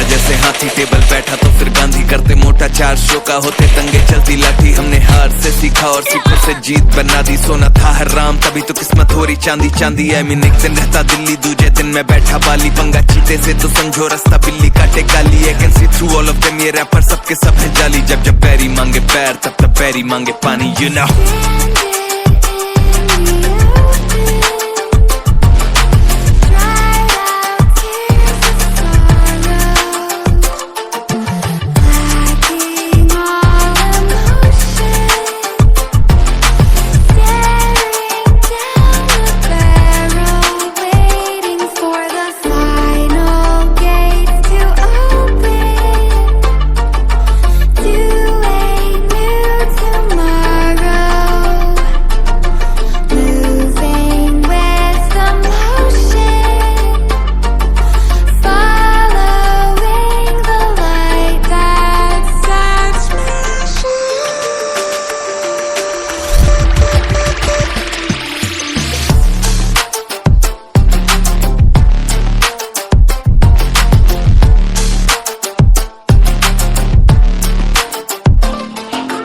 जैसे हाथी टेबल बैठा तो फिर गांधी करते मोटा, 4 शो का होते दंगे चलती लाठी। हमने हार से सीखा और सीखों से जीत बना दी। सोना था हराम तभी तो किस्मत हो रही चांदी चांदी। एक दिन रहता दिल्ली, दूजे दिन में बैठा बाली। पंगा चीते से तो समझो रास्ता बिल्ली काटे काली। I can see through all of them, ये रैपर सबके सब है जाली। जब जब पैरी मांगे पैर तब तब पैरी मांगे पानी, you know।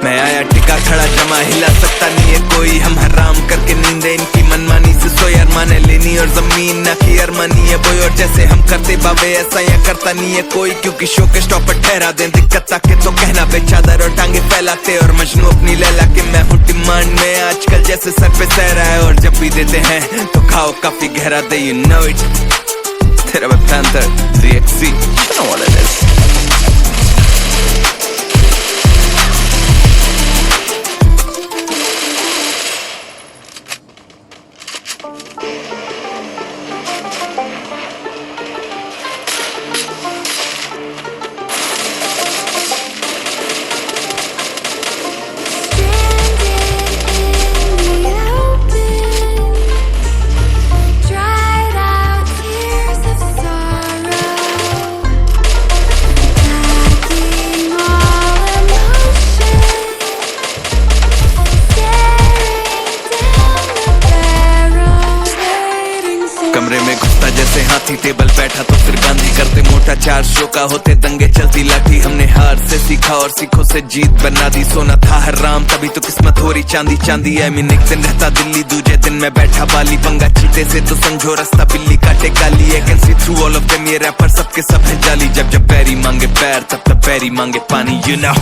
मैं आया टिका खड़ा जमा, हिला सकता नहीं है कोई। हम हराम करके नींदे इनकी मनमानी से सोए। अरमाने लेनी और जमीन ना की अरमानी है बोई। और जैसे हम करते बाबे ऐसा या करता नहीं है कोई। क्योंकि शो के स्टॉपर ठहरा दे दिक्कत आके तो कहना बेचादर और टांगे फैलाते। और मजनू अपनी लैला के मैं हूँ डिमांड में आजकल जैसे सर पे सहरा है। और जब भी देते हैं तो खाओ काफी गहरा दे, you know it। तेरा panther 3XC, you know what it is। कमरे में घुसता जैसे हाथी टेबल बैठा तो फिर गांधी करते मोटा, 4 शो का होते दंगे चलती लाठी। हमने हार से सीखा और सीखों से जीत बना दी। सोना था हराम तभी तो किस्मत हो रही चांदी चांदी। एक दिन रहता दिल्ली, दूजे दिन में बैठा बाली। पंगा चीते से तो समझो रास्ता बिल्ली काटे काली। I can see through all of them, ये रैपर सबके सब है जाली। जब जब पैरी मांगे पैर तब तब पैरी मांगे पानी, you know।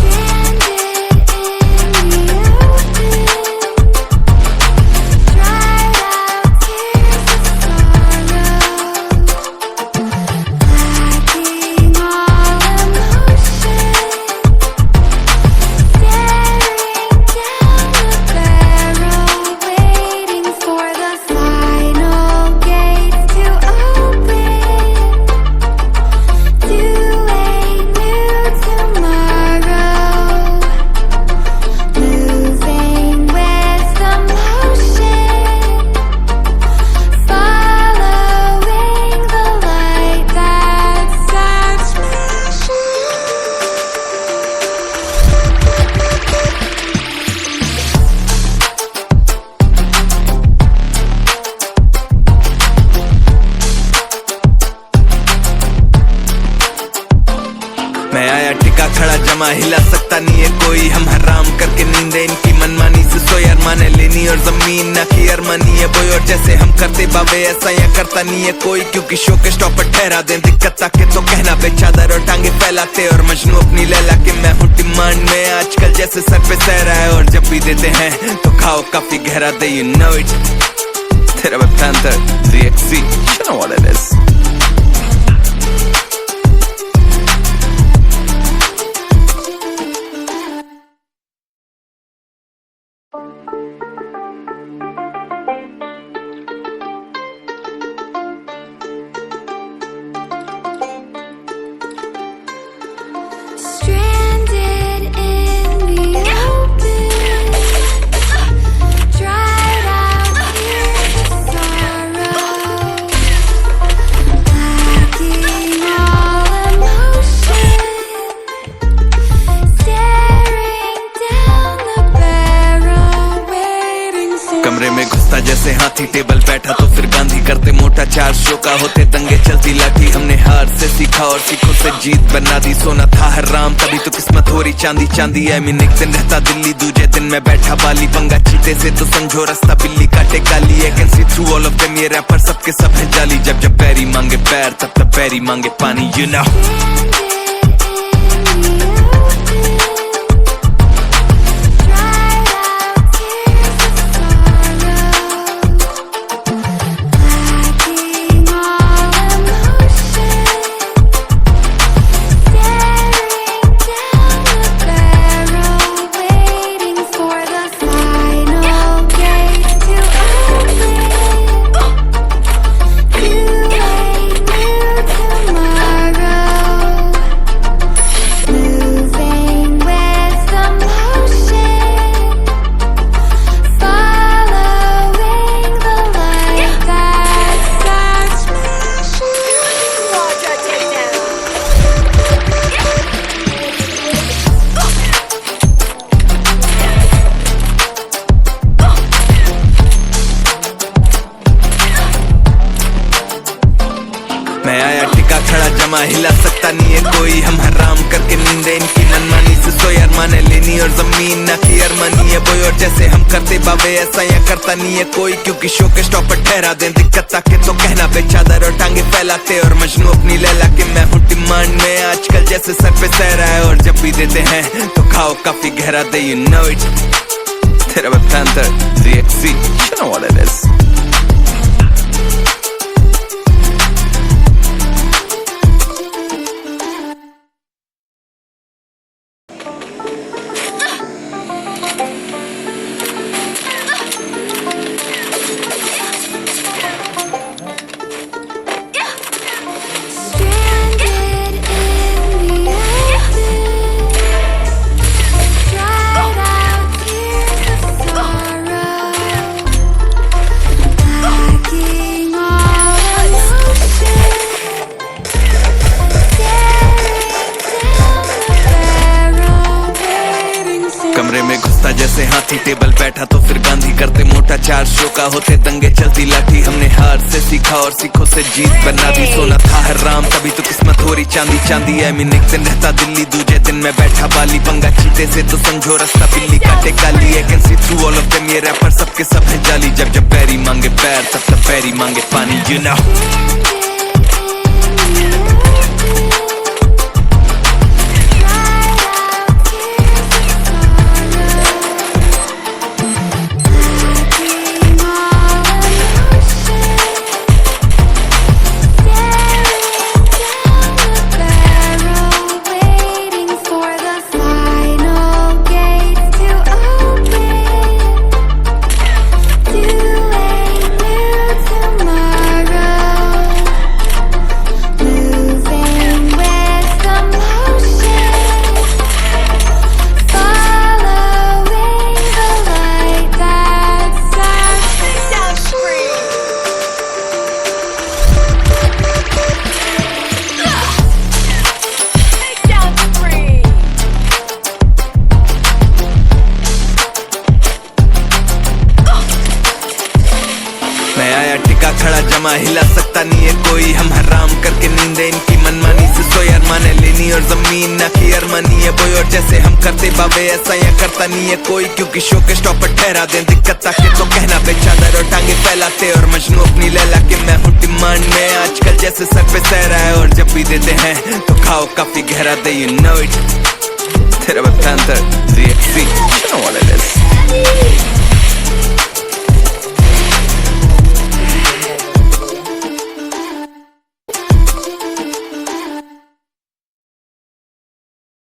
मैं आया टिका खड़ा जमा, हिला सकता नहीं है कोई। हम हराम करके नींदे इनकी मनमानी से सोए। अरमाने लेनी और जमीन ना की अरमानी है बोई। और जैसे हम करते बाबे ऐसा या करता नहीं है कोई। क्योंकि शो के स्टॉपर ठहरा दे दिक्कत आके तो कहना बेचादर और टांगे फैलाते। और मजनू अपनी लैला के मैं हूँ डिमांड में आजकल जैसे सर पे सहरा है। और जब भी देते हैं तो खाओ काफी गहरा दे, you know it। तेरा panther 3XC, you know what it is। शोका होते दंगे चलती लाठी, हमने हार से सीखा और सीखों से जीत बना दी। सोना था हराम तभी तो किस्मत हो रही चांदी चांदी। आई मीन एक दिन रहता दिल्ली, दूजे दिन में बैठा बाली। पंगा चीते से तो समझो रास्ता बिल्ली काटे काली। I can see through all of them, ये रैपर सबके सब है जाली। जब जब पैरी मांगे पैर तब तब पैरी मांगे पानी, यू नो। मैं आया टिका खड़ा जमा, हिला सकता नहीं है कोई। हम हराम करके नींदे इनकी मनमानी से सोए। अरमाने लेनी और जमीन ना की अरमानी है बोई। और जैसे हम करते बाबे ऐसा यहाँ करता नहीं है कोई। क्योंकि शो के स्टॉप पर ठहरा दे दिक्कत ताके तो कहना पे चादर और टांगे फैलाते। और मजनू अपनी लैला के मैं हूँ डिमांड में आजकल जैसे सर पे सह रहा है। और जब भी देते हैं तो खाओ काफी गहरा दे, यू नो इट। तेरा panther ZXC, you know what it is. कमरे में घुसता जैसे हाथी, टेबल बैठा तो फिर गांधी। करते मोटा चार शोका होते दंगे चलती लाठी। हमने हार से सीखा और सीखों से जीत बना दी। सोना था हराम तभी तो किस्मत हो रही चांदी चांदी। आई मीन एक दिन रहता दिल्ली, दूजे दिन में बैठा बाली। पंगा चीते से तो समझो रास्ता बिल्ली काटे काली। I can see through all of them, ये रैपर सबके सब है जाली। जब जब पैरी मांगे पैर तब तब पैरी मांगे पानी, यू नो। मैं आया टिका खड़ा जमा, हिला सकता नहीं है कोई। हम हराम करके नींदे इनकी मनमानी से सोए। अरमाने लेनी और जमीन ना की अरमानी है बोई। और जैसे हम करते बाबे ऐसा यहाँ करता नहीं है कोई। क्योंकि शो के स्टॉप पर ठहरा दे दिक्कत ताके तो कहना पे चादर और टांगे फैलाते। और मजनू अपनी लैला के मैं हूँ डिमांड में आजकल जैसे सर पे सह रहा है। और जब भी देते हैं तो खाओ काफी गहरा दे, यू नो इट। तेरा पैंथर ZXC।